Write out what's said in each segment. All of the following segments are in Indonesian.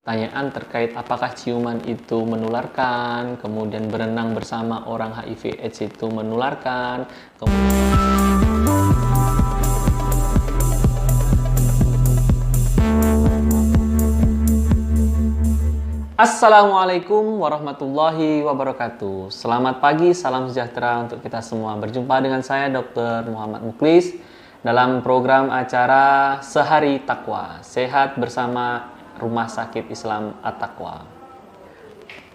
Pertanyaan terkait apakah ciuman itu menularkan, kemudian berenang bersama orang HIV/AIDS itu menularkan, Assalamualaikum warahmatullahi wabarakatuh. Selamat pagi, salam sejahtera untuk kita semua. Berjumpa dengan saya Dr. Muhammad Muklis dalam program acara Sehari Takwa, sehat bersama Rumah Sakit Islam At-Taqwa.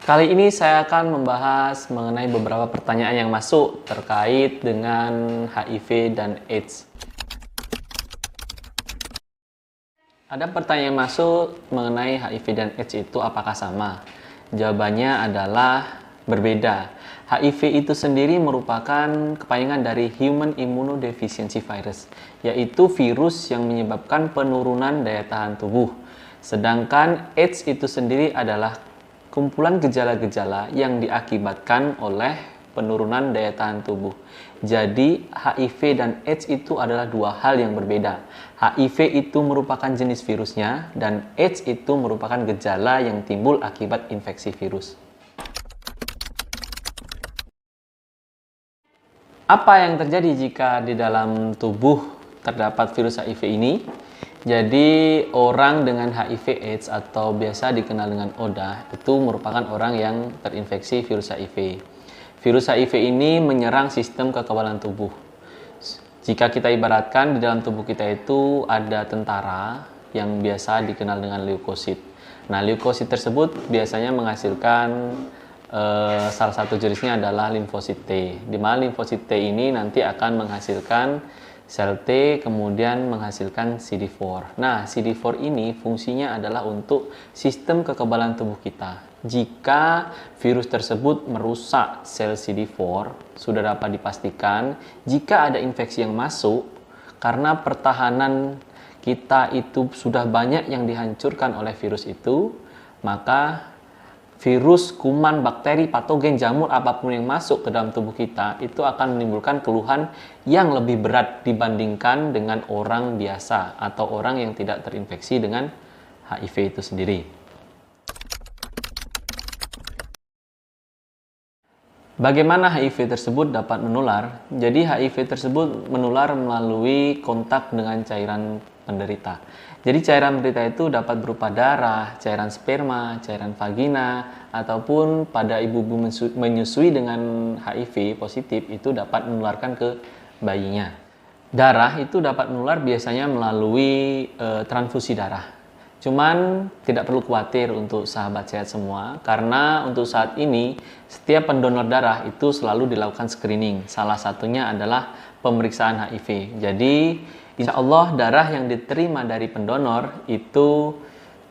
Kali ini saya akan membahas mengenai beberapa pertanyaan yang masuk terkait dengan HIV dan AIDS. Ada pertanyaan masuk mengenai HIV dan AIDS itu apakah sama? Jawabannya adalah berbeda. HIV itu sendiri merupakan kepanjangan dari Human Immunodeficiency Virus, yaitu virus yang menyebabkan penurunan daya tahan tubuh. Sedangkan AIDS itu sendiri adalah kumpulan gejala-gejala yang diakibatkan oleh penurunan daya tahan tubuh. Jadi HIV dan AIDS itu adalah dua hal yang berbeda. HIV itu merupakan jenis virusnya dan AIDS itu merupakan gejala yang timbul akibat infeksi virus. Apa yang terjadi jika di dalam tubuh terdapat virus HIV ini? Jadi orang dengan HIV/AIDS atau biasa dikenal dengan ODA itu merupakan orang yang terinfeksi virus HIV. Virus HIV ini menyerang sistem kekebalan tubuh. Jika kita ibaratkan di dalam tubuh kita itu ada tentara yang biasa dikenal dengan leukosit. Nah, leukosit tersebut biasanya menghasilkan salah satu jenisnya adalah limfosit T. Di mana limfosit T ini nanti akan menghasilkan sel T, kemudian menghasilkan CD4. Nah, CD4 ini fungsinya adalah untuk sistem kekebalan tubuh kita. Jika virus tersebut merusak sel CD4, sudah dapat dipastikan jika ada infeksi yang masuk, karena pertahanan kita itu sudah banyak yang dihancurkan oleh virus itu, maka virus, kuman, bakteri, patogen, jamur, apapun yang masuk ke dalam tubuh kita itu akan menimbulkan keluhan yang lebih berat dibandingkan dengan orang biasa atau orang yang tidak terinfeksi dengan HIV itu sendiri. Bagaimana HIV tersebut dapat menular? Jadi HIV tersebut menular melalui kontak dengan cairan penderita. Jadi cairan penderita itu dapat berupa darah, cairan sperma, cairan vagina, ataupun pada ibu-ibu menyusui dengan HIV positif itu dapat menularkan ke bayinya. Darah itu dapat menular biasanya melalui transfusi darah. Cuman tidak perlu khawatir untuk sahabat sehat semua, karena untuk saat ini setiap pendonor darah itu selalu dilakukan screening. Salah satunya adalah pemeriksaan HIV. Jadi insya Allah darah yang diterima dari pendonor itu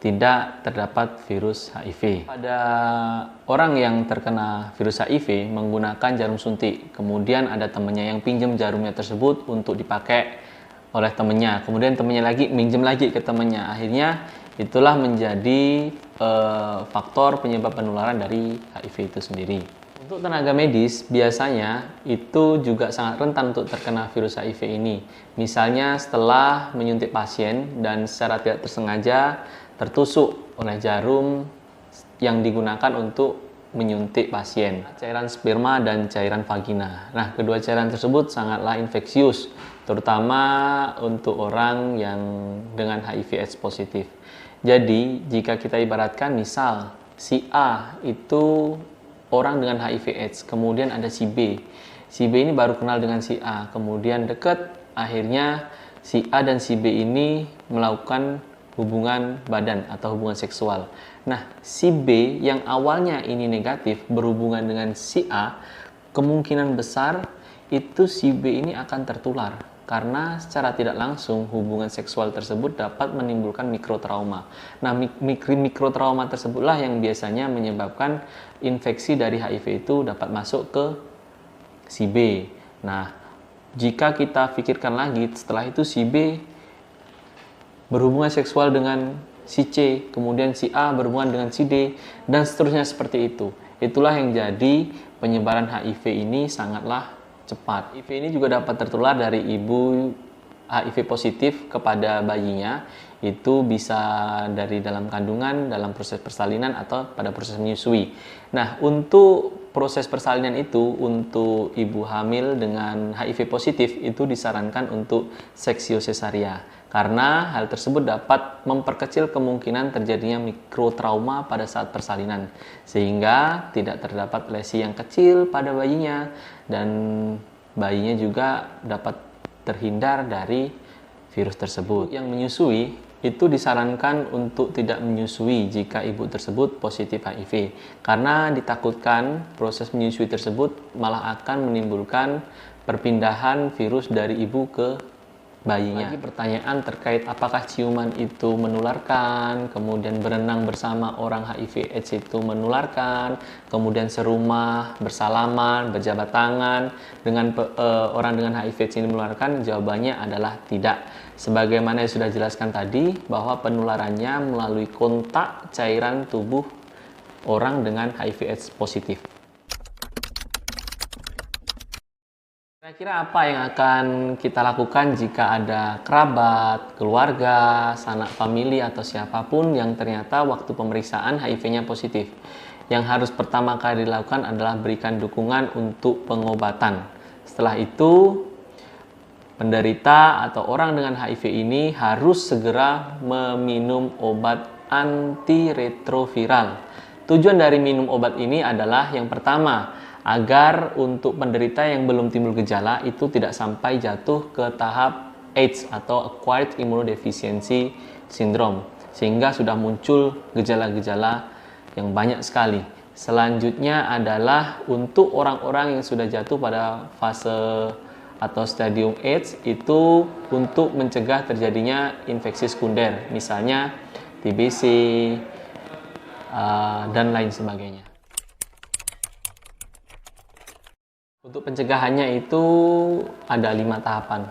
tidak terdapat virus HIV. Pada orang yang terkena virus HIV menggunakan jarum suntik, kemudian ada temannya yang pinjam jarumnya tersebut untuk dipakai oleh temannya, kemudian temannya lagi minjem lagi ke temannya, akhirnya itulah menjadi faktor penyebab penularan dari HIV itu sendiri. Untuk tenaga medis biasanya itu juga sangat rentan untuk terkena virus HIV ini. Misalnya setelah menyuntik pasien dan secara tidak tersengaja tertusuk oleh jarum yang digunakan untuk menyuntik pasien, cairan sperma dan cairan vagina. Nah, kedua cairan tersebut sangatlah infeksius, terutama untuk orang yang dengan HIV/AIDS positif. Jadi, jika kita ibaratkan misal si A itu orang dengan HIV/AIDS, kemudian ada si B. Si B ini baru kenal dengan si A, kemudian dekat, akhirnya si A dan si B ini melakukan hubungan badan atau hubungan seksual. Nah, si B yang awalnya ini negatif berhubungan dengan si A, kemungkinan besar itu si B ini akan tertular. Karena secara tidak langsung hubungan seksual tersebut dapat menimbulkan mikrotrauma. Nah, mikrotrauma tersebutlah yang biasanya menyebabkan infeksi dari HIV itu dapat masuk ke si B. Nah, jika kita pikirkan lagi, setelah itu si B berhubungan seksual dengan si C, kemudian si A berhubungan dengan si D, dan seterusnya seperti itu. Itulah yang jadi penyebaran HIV ini sangatlah cepat. HIV ini juga dapat tertular dari ibu HIV positif kepada bayinya. Itu bisa dari dalam kandungan, dalam proses persalinan, atau pada proses menyusui. Nah, untuk proses persalinan itu, untuk ibu hamil dengan HIV positif, itu disarankan untuk seksio sesaria. Karena hal tersebut dapat memperkecil kemungkinan terjadinya mikrotrauma pada saat persalinan. Sehingga tidak terdapat lesi yang kecil pada bayinya, dan bayinya juga dapat terhindar dari virus tersebut. Yang menyusui itu disarankan untuk tidak menyusui jika ibu tersebut positif HIV, karena ditakutkan proses menyusui tersebut malah akan menimbulkan perpindahan virus dari ibu ke bayinya. Lagi pertanyaan terkait apakah ciuman itu menularkan, kemudian berenang bersama orang HIV/AIDS itu menularkan, kemudian serumah, bersalaman, berjabat tangan dengan orang dengan HIV/AIDS ini menularkan? Jawabannya adalah tidak. Sebagaimana yang sudah jelaskan tadi, bahwa penularannya melalui kontak cairan tubuh orang dengan HIV/AIDS positif. Kira-kira apa yang akan kita lakukan jika ada kerabat, keluarga, sanak famili, atau siapapun yang ternyata waktu pemeriksaan HIV-nya positif? Yang harus pertama kali dilakukan adalah berikan dukungan untuk pengobatan. Setelah itu, penderita atau orang dengan HIV ini harus segera meminum obat antiretroviral. Tujuan dari minum obat ini adalah yang pertama, agar untuk penderita yang belum timbul gejala itu tidak sampai jatuh ke tahap AIDS atau Acquired Immunodeficiency Syndrome, sehingga sudah muncul gejala-gejala yang banyak sekali. Selanjutnya adalah untuk orang-orang yang sudah jatuh pada fase atau stadium AIDS, itu untuk mencegah terjadinya infeksi sekunder, misalnya TBC dan lain sebagainya. Untuk pencegahannya itu ada 5 tahapan.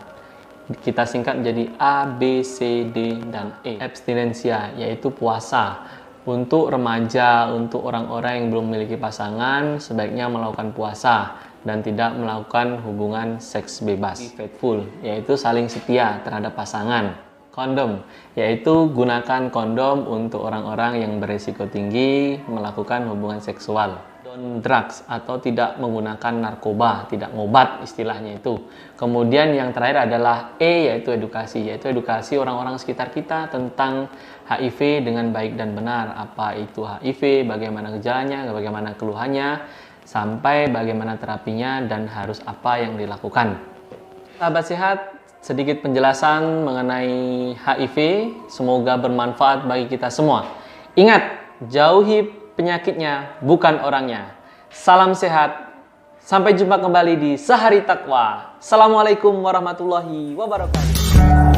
Kita singkat menjadi A, B, C, D, dan E. Abstinensia, yaitu puasa. Untuk remaja, untuk orang-orang yang belum memiliki pasangan, sebaiknya melakukan puasa dan tidak melakukan hubungan seks bebas. Faithful, yaitu saling setia terhadap pasangan. Kondom, yaitu gunakan kondom untuk orang-orang yang berisiko tinggi melakukan hubungan seksual. Don't drugs, atau tidak menggunakan narkoba, tidak ngobat istilahnya itu. Kemudian yang terakhir adalah E, yaitu edukasi orang-orang sekitar kita tentang HIV dengan baik dan benar. Apa itu HIV, bagaimana gejalanya, bagaimana keluhannya, sampai bagaimana terapinya, dan harus apa yang dilakukan. Sahabat sehat, sedikit penjelasan mengenai HIV, semoga bermanfaat bagi kita semua. Ingat, jauhi penyakitnya, bukan orangnya. Salam sehat, sampai jumpa kembali di Sehari Takwa. Assalamualaikum warahmatullahi wabarakatuh.